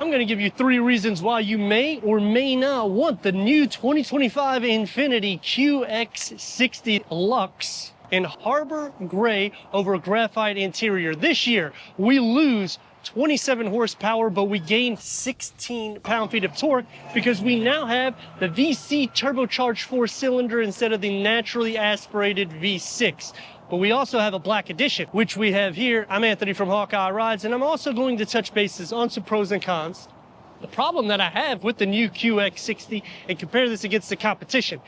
I'm going to give you 3 reasons why you may or may not want the new 2025 Infiniti QX60 Luxe in Harbor Gray over graphite interior. This year, we lose 27 horsepower, but we gain 16 pound-feet of torque because we now have the VC turbocharged 4-cylinder instead of the naturally aspirated V6. But we also have a Black Edition, which we have here. I'm Anthony from Hawkeye Rides, and I'm also going to touch bases on some pros and cons. The problem that I have with the new QX60 and compare this against the competition.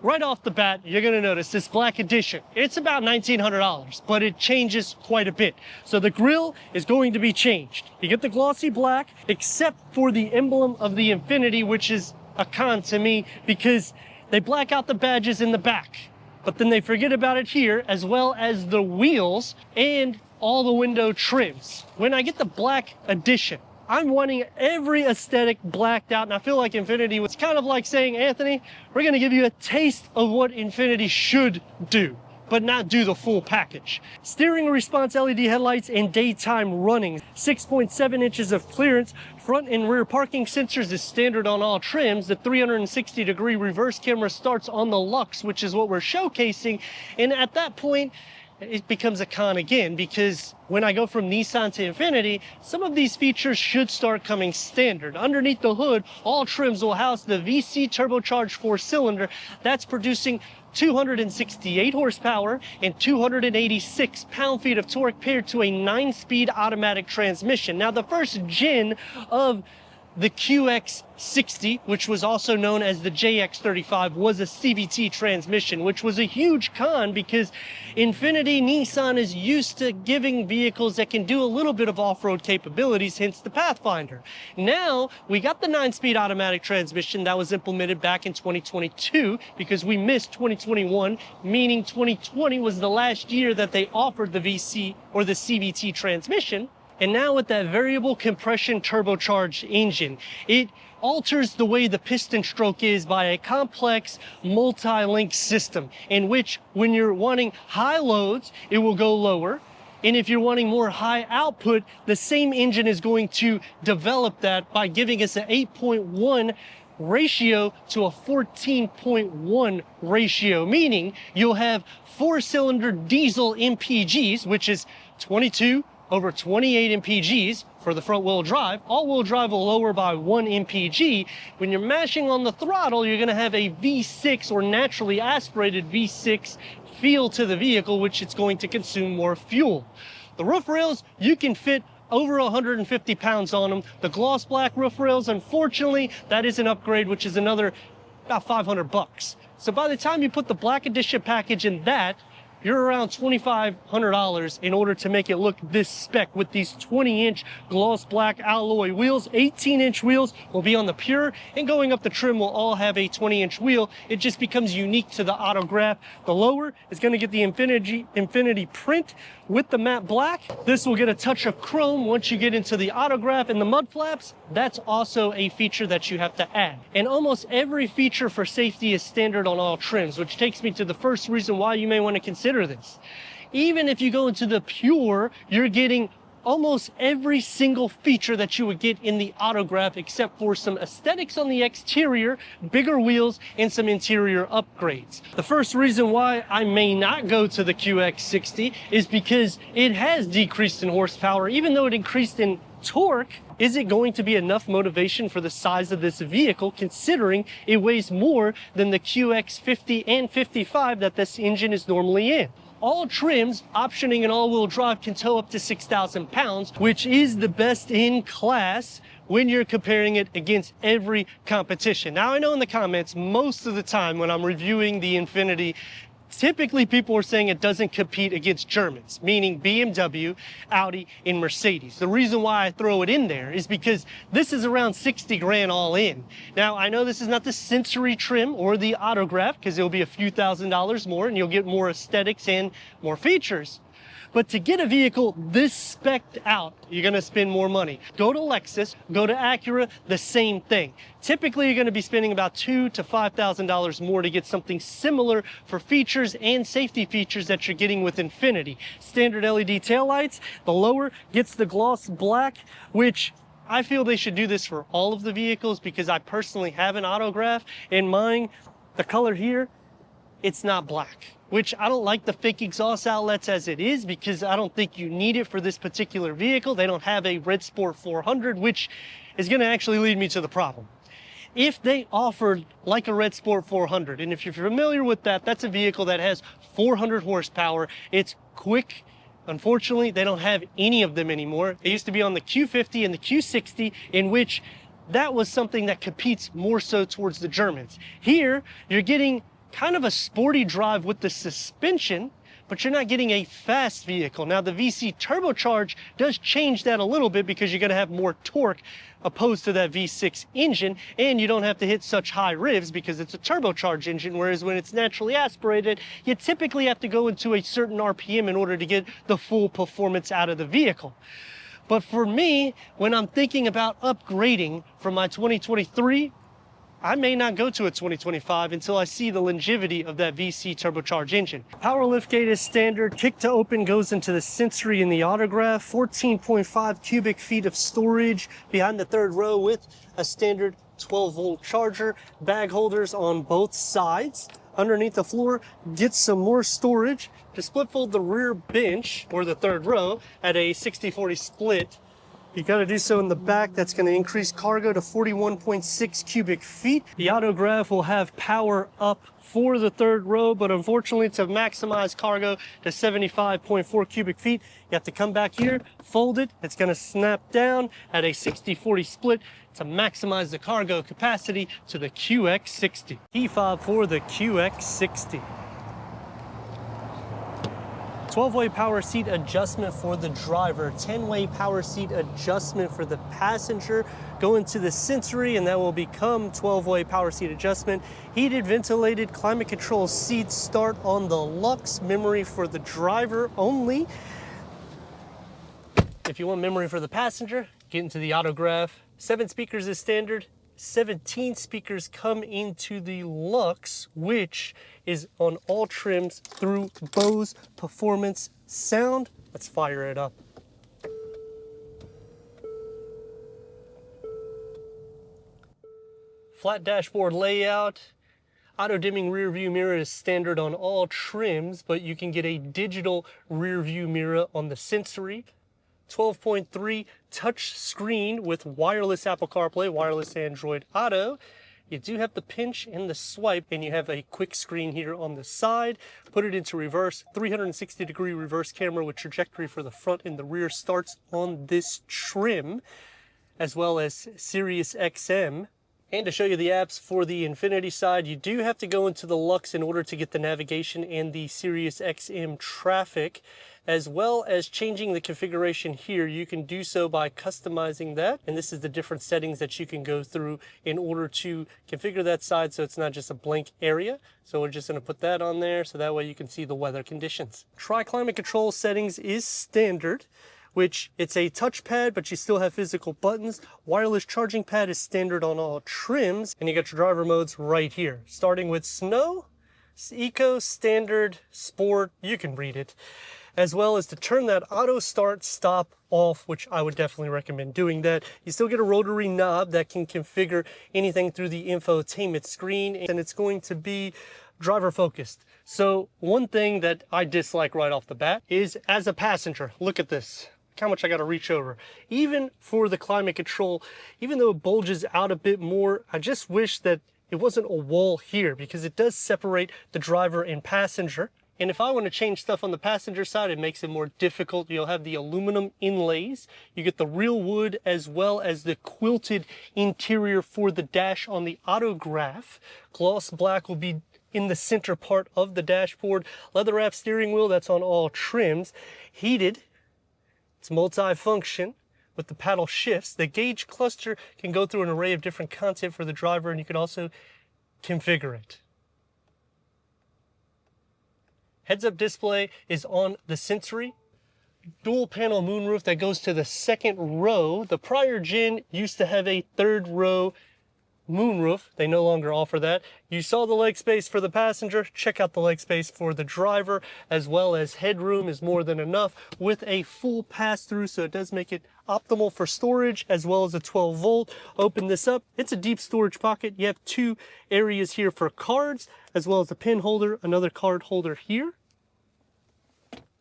Right off the bat, you're gonna notice this Black Edition. It's about $1,900, but it changes quite a bit. So the grille is going to be changed. You get the glossy black, except for the emblem of the Infiniti, which is a con to me because they black out the badges in the back. But then they forget about it here, as well as the wheels and all the window trims. When I get the Black Edition, I'm wanting every aesthetic blacked out, and I feel like Infiniti was kind of like saying, Anthony, we're gonna give you a taste of what Infiniti should do, but not do the full package. Steering response LED headlights and daytime running. 6.7 inches of clearance. Front and rear parking sensors is standard on all trims. The 360-degree reverse camera starts on the Luxe, which is what we're showcasing. And at that point, it becomes a con again, because when I go from Nissan to Infiniti, some of these features should start coming standard. Underneath the hood, all trims will house the VC turbocharged 4-cylinder that's producing 268 horsepower and 286 pound-feet of torque paired to a 9-speed automatic transmission. Now, the first gen of the QX60, which was also known as the JX35, was a CVT transmission, which was a huge con because Infiniti Nissan is used to giving vehicles that can do a little bit of off-road capabilities, hence the Pathfinder. Now, we got the 9-speed automatic transmission that was implemented back in 2022 because we missed 2021, meaning 2020 was the last year that they offered the VC or the CVT transmission. And now with that variable compression turbocharged engine, it alters the way the piston stroke is by a complex multi-link system in which when you're wanting high loads, it will go lower. And if you're wanting more high output, the same engine is going to develop that by giving us an 8.1 ratio to a 14.1 ratio, meaning you'll have 4-cylinder diesel MPGs, which is 22 over 28 MPGs for the front-wheel drive. All-wheel drive will lower by 1 MPG. When you're mashing on the throttle, you're gonna have a V6 or naturally aspirated V6 feel to the vehicle, which it's going to consume more fuel. The roof rails, you can fit over 150 pounds on them. The gloss black roof rails, unfortunately, that is an upgrade, which is another about 500 bucks. So by the time you put the Black Edition package in that, you're around $2,500 in order to make it look this spec with these 20-inch gloss black alloy wheels. 18-inch wheels will be on the Pure, and going up the trim will all have a 20-inch wheel. It just becomes unique to the Autograph. The lower is going to get the Infiniti print with the matte black. This will get a touch of chrome once you get into the Autograph, and the mud flaps, that's also a feature that you have to add. And almost every feature for safety is standard on all trims, which takes me to the first reason why you may want to consider this. Even if you go into the Pure, you're getting almost every single feature that you would get in the Autograph, except for some aesthetics on the exterior, bigger wheels, and some interior upgrades. The first reason why I may not go to the QX60 is because it has decreased in horsepower, even though it increased in torque. Is it going to be enough motivation for the size of this vehicle, considering it weighs more than the QX50 and 55 that this engine is normally in? All trims optioning an all-wheel drive can tow up to 6,000 pounds, which is the best in class when you're comparing it against every competition. Now, I know in the comments, most of the time when I'm reviewing the Infiniti, typically people are saying it doesn't compete against Germans, meaning BMW, Audi, and Mercedes. The reason why I throw it in there is because this is around 60 grand all in. Now, I know this is not the Sensory trim or the Autograph, because it'll be a few $1,000s more and you'll get more aesthetics and more features. But to get a vehicle this spec'd out, you're gonna spend more money. Go to Lexus, go to Acura, the same thing. Typically, you're gonna be spending about $2,000 to $5,000 more to get something similar for features and safety features that you're getting with Infiniti. Standard LED taillights, the lower gets the gloss black, which I feel they should do this for all of the vehicles because I personally have an autograph and mine, the color here, it's not black, which I don't like the fake exhaust outlets as it is because I don't think you need it for this particular vehicle. They don't have a Red Sport 400, which is going to actually lead me to the problem. If they offered like a Red Sport 400, and if you're familiar with that, that's a vehicle that has 400 horsepower. It's quick. Unfortunately, they don't have any of them anymore. It used to be on the Q50 and the Q60, in which that was something that competes more so towards the Germans. Here, you're getting kind of a sporty drive with the suspension, but you're not getting a fast vehicle. Now, the VC turbocharge does change that a little bit because you're going to have more torque opposed to that V6 engine, and you don't have to hit such high revs because it's a turbocharged engine, whereas when it's naturally aspirated, you typically have to go into a certain RPM in order to get the full performance out of the vehicle. But for me, when I'm thinking about upgrading from my 2023, I may not go to a 2025 until I see the longevity of that VC turbocharged engine. Power liftgate is standard. Kick to open goes into the Sensory and the Autograph. 14.5 cubic feet of storage behind the third row with a standard 12-volt charger. Bag holders on both sides. Underneath the floor, get some more storage. To split fold the rear bench, or the third row, at a 60-40 split, you got to do so in the back. That's going to increase cargo to 41.6 cubic feet. The Autograph will have power up for the third row, but unfortunately to maximize cargo to 75.4 cubic feet, you have to come back here, fold it. It's going to snap down at a 60-40 split to maximize the cargo capacity to the QX60. Key fob for the QX60. 12-way power seat adjustment for the driver, 10-way power seat adjustment for the passenger. Go into the Sensory and that will become 12-way power seat adjustment. Heated, ventilated, climate control seats start on the Luxe. Memory for the driver only. If you want memory for the passenger, get into the Autograph. 7 speakers is standard. 17 speakers come into the Luxe, which is on all trims through Bose Performance Sound. Let's fire it up. Flat dashboard layout. Auto dimming rear view mirror is standard on all trims, but you can get a digital rear view mirror on the Sensory. 12.3 touch screen with wireless Apple CarPlay, wireless Android Auto. You do have the pinch and the swipe, and you have a quick screen here on the side. Put it into reverse. 360-degree reverse camera with trajectory for the front and the rear starts on this trim, as well as Sirius XM. And to show you the apps for the Infiniti side, you do have to go into the Luxe in order to get the navigation and the Sirius XM traffic, as well as changing the configuration here. You can do so by customizing that, and this is the different settings that you can go through in order to configure that side so it's not just a blank area. So we're just going to put that on there so that way you can see the weather conditions. Tri-climate control settings is standard, which it's a touchpad, but you still have physical buttons. Wireless charging pad is standard on all trims, and you got your driver modes right here, starting with Snow, Eco, Standard, Sport, you can read it, as well as to turn that auto start stop off, which I would definitely recommend doing that. You still get a rotary knob that can configure anything through the infotainment screen, and it's going to be driver focused. So one thing that I dislike right off the bat is, as a passenger, look at this. How much I got to reach over. Even for the climate control, even though it bulges out a bit more, I just wish that it wasn't a wall here, because it does separate the driver and passenger. And if I want to change stuff on the passenger side, it makes it more difficult. You'll have the aluminum inlays. You get the real wood as well as the quilted interior for the dash on the Autograph. Gloss black will be in the center part of the dashboard. Leather wrap steering wheel, that's on all trims. Heated. It's multi-function with the paddle shifts. The gauge cluster can go through an array of different content for the driver, and you can also configure it. Heads-up display is on the Sensory. Dual panel moonroof that goes to the second row. The prior gen used to have a third row moonroof. They no longer offer that. You saw the leg space for the passenger. Check out the leg space for the driver, as well as headroom is more than enough with a full pass-through, so it does make it optimal for storage, as well as a 12 volt. Open this up. It's a deep storage pocket. You have two areas here for cards, as well as a pin holder, another card holder here.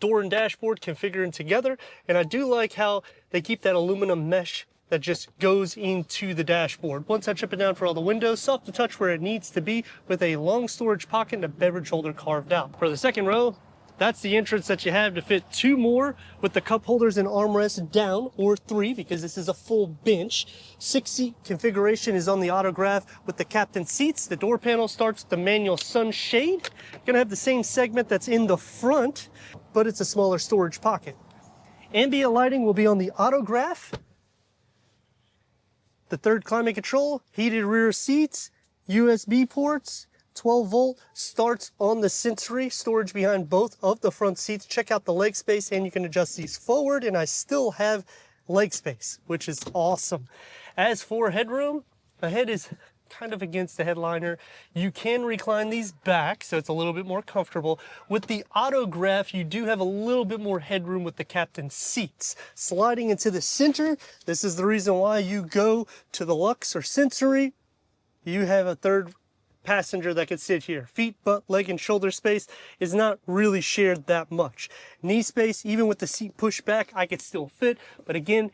Door and dashboard configuring together, and I do like how they keep that aluminum mesh that just goes into the dashboard. One touch up and down for all the windows, soft to touch where it needs to be, with a long storage pocket and a beverage holder carved out. For the second row, that's the entrance that you have to fit two more with the cup holders and armrests down, or three because this is a full bench. 6-seat configuration is on the autograph with the captain seats. The door panel starts with the manual sunshade. Gonna have the same segment that's in the front, but it's a smaller storage pocket. Ambient lighting will be on the autograph. The third climate control, heated rear seats, USB ports, 12 volt starts on the Sensory, storage behind both of the front seats. Check out the leg space, and you can adjust these forward, and I still have leg space, which is awesome. As for headroom, the head is kind of against the headliner. You can recline these back, so it's a little bit more comfortable. With the autograph, you do have a little bit more headroom with the captain's seats. Sliding into the center, this is the reason why you go to the Luxe or Sensory. You have a third passenger that could sit here. Feet, butt, leg, and shoulder space is not really shared that much. Knee space, even with the seat pushed back, I could still fit, but again,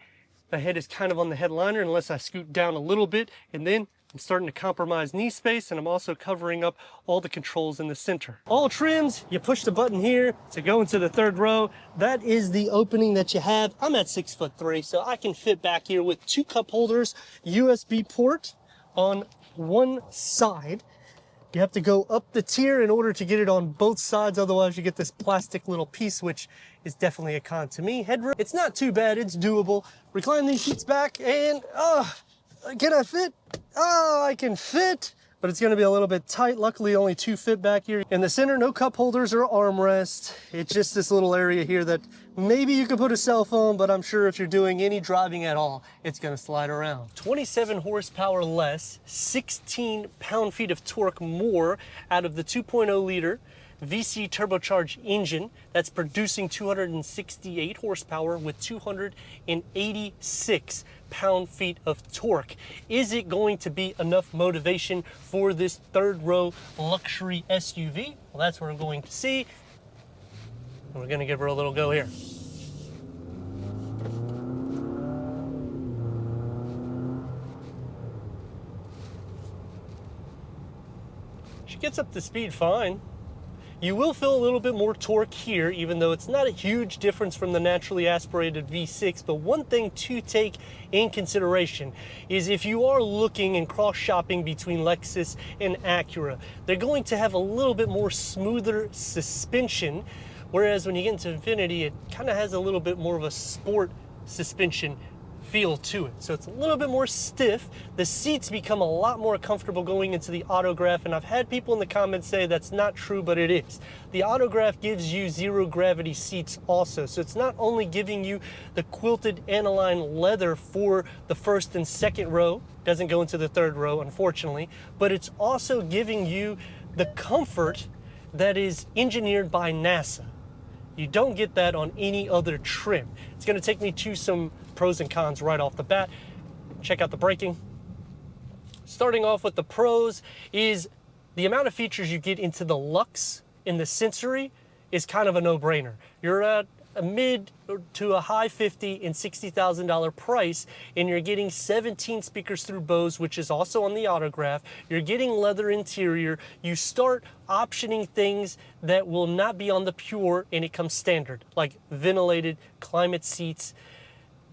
the head is kind of on the headliner unless I scoot down a little bit, and then I'm starting to compromise knee space, and I'm also covering up all the controls in the center. All trims, you push the button here to go into the third row. That is the opening that you have. I'm at 6'3", so I can fit back here with two cup holders, USB port on one side. You have to go up the tier in order to get it on both sides, otherwise you get this plastic little piece, which is definitely a con to me. Headroom, it's not too bad, it's doable. Recline these seats back, and can I fit? Oh, I can fit, but it's gonna be a little bit tight. Luckily, only two fit back here. In the center, no cup holders or armrest. It's just this little area here that maybe you could put a cell phone, but I'm sure if you're doing any driving at all, it's gonna slide around. 27 horsepower less, 16 pound-feet of torque more out of the 2.0 liter VC turbocharged engine that's producing 268 horsepower with 286 pound-feet of torque. Is it going to be enough motivation for this third row luxury SUV? Well, that's what we're going to see. And we're going to give her a little go here. She gets up to speed fine. You will feel a little bit more torque here, even though it's not a huge difference from the naturally aspirated V6. But one thing to take in consideration is if you are looking and cross-shopping between Lexus and Acura, they're going to have a little bit more smoother suspension, whereas when you get into Infiniti, it kind of has a little bit more of a sport suspension feel to it. So it's a little bit more stiff. The seats become a lot more comfortable going into the autograph, and I've had people in the comments say that's not true, but it is. The autograph gives you zero gravity seats also, so it's not only giving you the quilted aniline leather for the first and second row, doesn't go into the third row unfortunately, but it's also giving you the comfort that is engineered by NASA. You don't get that on any other trim. It's going to take me to some pros and cons right off the bat. Check out the braking. Starting off with the pros is the amount of features you get into the Luxe in the Sensory is kind of a no-brainer. You're at a mid to a high $50,000 and $60,000 price, and you're getting 17 speakers through Bose, which is also on the autograph. You're getting leather interior. You start optioning things that will not be on the Pure, and it comes standard, like ventilated climate seats.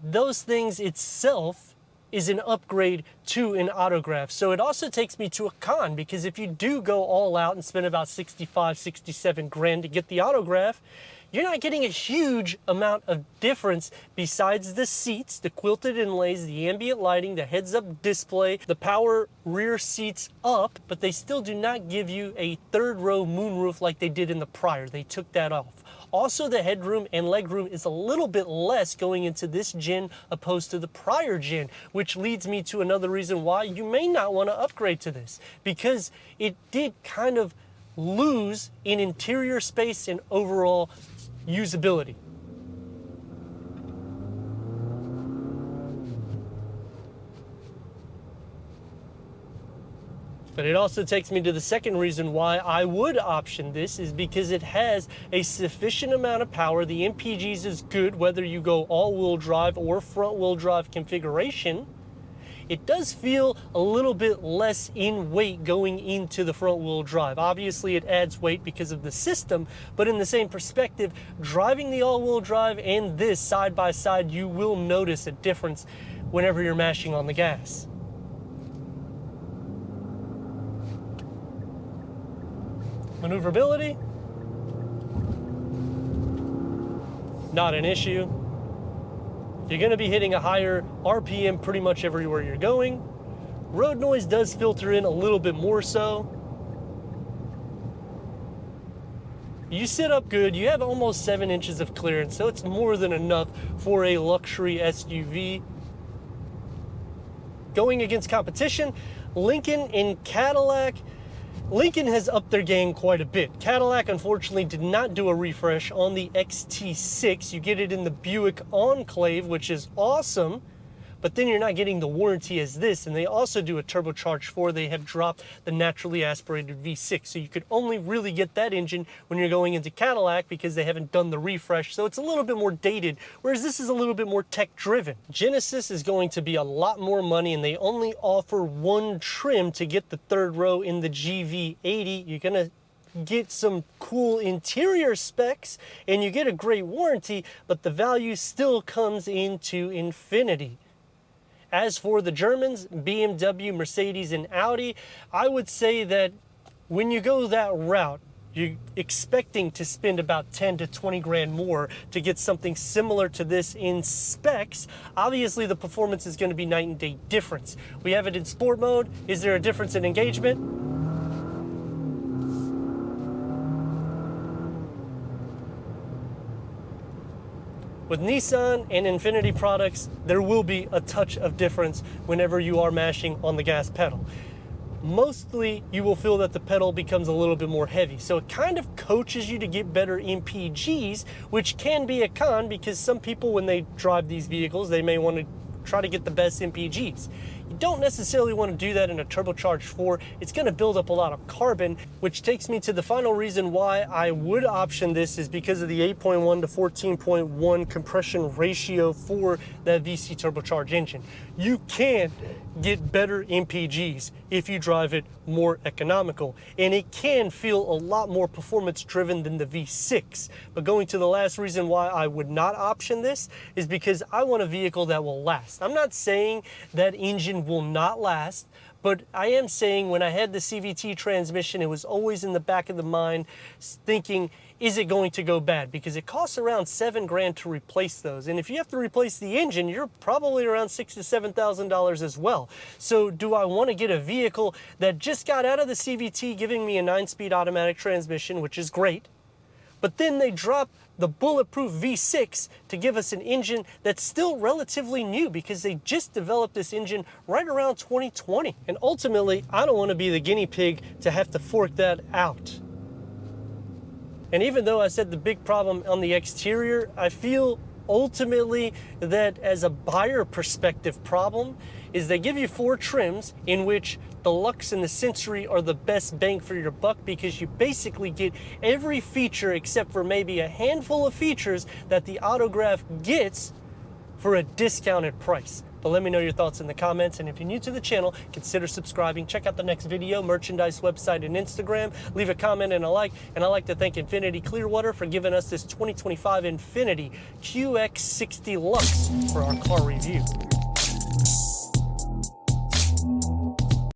Those things itself is an upgrade to an autograph. So it also takes me to a con, because if you do go all out and spend about 65, 67 grand to get the autograph, you're not getting a huge amount of difference besides the seats, the quilted inlays, the ambient lighting, the heads-up display, the power rear seats up, but they still do not give you a third row moonroof like they did in the prior. They took that off. Also, the headroom and legroom is a little bit less going into this gen opposed to the prior gen, which leads me to another reason why you may not want to upgrade to this, because it did kind of lose in interior space and overall usability. But it also takes me to the second reason why I would option this, is because it has a sufficient amount of power. The MPGs is good whether you go all-wheel drive or front-wheel drive configuration. It does feel a little bit less in weight going into the front-wheel drive. Obviously, it adds weight because of the system, but in the same perspective, driving the all-wheel drive and this side by side, you will notice a difference whenever you're mashing on the gas. Maneuverability, not an issue. You're going to be hitting a higher RPM pretty much everywhere you're going. Road noise does filter in a little bit more so. You sit up good. You have almost 7 inches of clearance, so it's more than enough for a luxury SUV. Going against competition, Lincoln and Cadillac. Lincoln has upped their game quite a bit. Cadillac, unfortunately, did not do a refresh on the XT6. You get it in the Buick Enclave, which is awesome, but then you're not getting the warranty as this. And they also do a turbocharged 4. They have dropped the naturally aspirated V6. So you could only really get that engine when you're going into Cadillac because they haven't done the refresh. So it's a little bit more dated, whereas this is a little bit more tech driven. Genesis is going to be a lot more money, and they only offer one trim to get the third row in the GV80. You're gonna get some cool interior specs and you get a great warranty, but the value still comes into Infiniti. As for the Germans, BMW, Mercedes, and Audi, I would say that when you go that route, you're expecting to spend about 10 to 20 grand more to get something similar to this in specs. Obviously, the performance is going to be night and day difference. We have it in sport mode. Is there a difference in engagement? With Nissan and Infiniti products, there will be a touch of difference whenever you are mashing on the gas pedal. Mostly, you will feel that the pedal becomes a little bit more heavy. So it kind of coaches you to get better MPGs, which can be a con because some people, when they drive these vehicles, they may want to try to get the best MPGs. You don't necessarily want to do that in a turbocharged 4. It's going to build up a lot of carbon, which takes me to the final reason why I would option this is because of the 8.1 to 14.1 compression ratio for that VC turbocharged engine. You can get better MPGs if you drive it more economical, and it can feel a lot more performance driven than the V6. But going to the last reason why I would not option this is because I want a vehicle that will last. I'm not saying that engine will not last, but I am saying when I had the CVT transmission, it was always in the back of the mind thinking, is it going to go bad? Because it costs around 7 grand to replace those. And if you have to replace the engine, you're probably around $6,000 to $7,000 as well. So do I want to get a vehicle that just got out of the CVT giving me a 9-speed automatic transmission, which is great, but then they drop the bulletproof V6 to give us an engine that's still relatively new because they just developed this engine right around 2020. And ultimately, I don't want to be the guinea pig to have to fork that out. And even though I said the big problem on the exterior, I feel ultimately that as a buyer perspective problem is they give you 4 trims in which the Luxe and the Sensory are the best bang for your buck because you basically get every feature except for maybe a handful of features that the Autograph gets for a discounted price. But let me know your thoughts in the comments, and if you're new to the channel, consider subscribing. Check out the next video, merchandise website, and Instagram. Leave a comment and a like, and I'd like to thank Infiniti Clearwater for giving us this 2025 Infiniti QX60 Luxe for our car review.